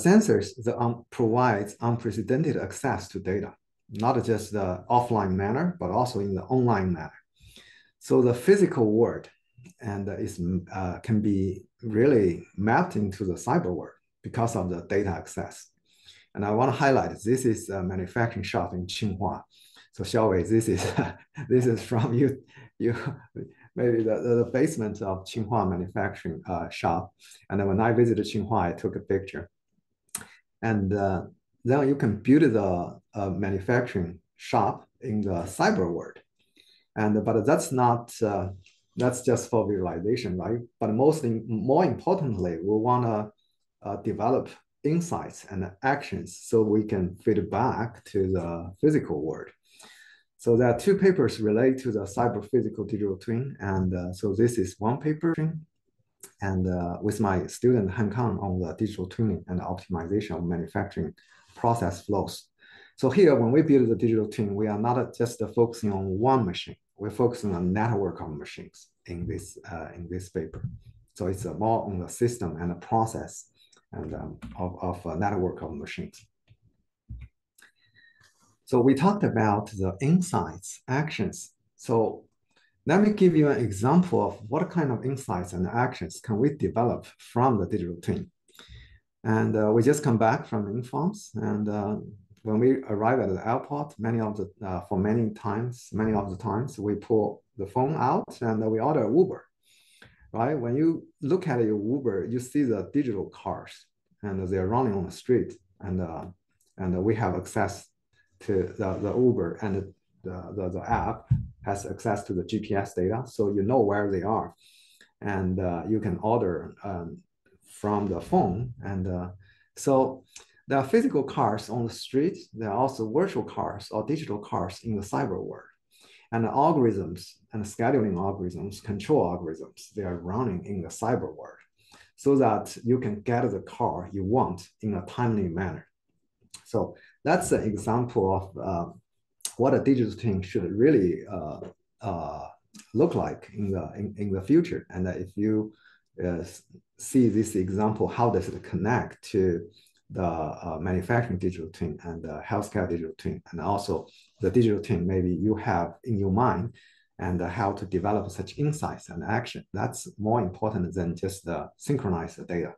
sensors provides unprecedented access to data, not just the offline manner, but also in the online manner. So the physical world and can be really mapped into the cyber world because of the data access. And I want to highlight this is a manufacturing shop in Tsinghua. So Xiaowei, this is from you maybe the basement of Tsinghua manufacturing shop. And then when I visited Tsinghua, I took a picture. And then you can build the manufacturing shop in the cyber world. But that's not that's just for visualization, right? But more importantly, we want to develop insights and actions so we can feed back to the physical world. So there are two papers related to the cyber physical digital twin. And so this is one paper, and with my student Han Kang on the digital twinning and optimization of manufacturing process flows. So here, when we build the digital twin, we are not just focusing on one machine. We're focusing on a network of machines in this paper. So it's more on the system and the process and of a network of machines. So we talked about the insights, actions. So let me give you an example of what kind of insights and actions can we develop from the digital twin. And we just come back from Informs, and when we arrive at the airport, many of the times we pull the phone out and we order Uber, right? When you look at your Uber, you see the digital cars and they're running on the street, and we have access to the Uber, and the app has access to the GPS data, so you know where they are, and you can order from the phone. And so there are physical cars on the street. There are also virtual cars or digital cars in the cyber world. And the algorithms and the scheduling algorithms, control algorithms, they are running in the cyber world so that you can get the car you want in a timely manner. So that's an example of what a digital twin should really look like in the future. And if you see this example, how does it connect to the manufacturing digital twin and the healthcare digital twin, and also the digital twin maybe you have in your mind, and how to develop such insights and action. That's more important than just synchronize the data.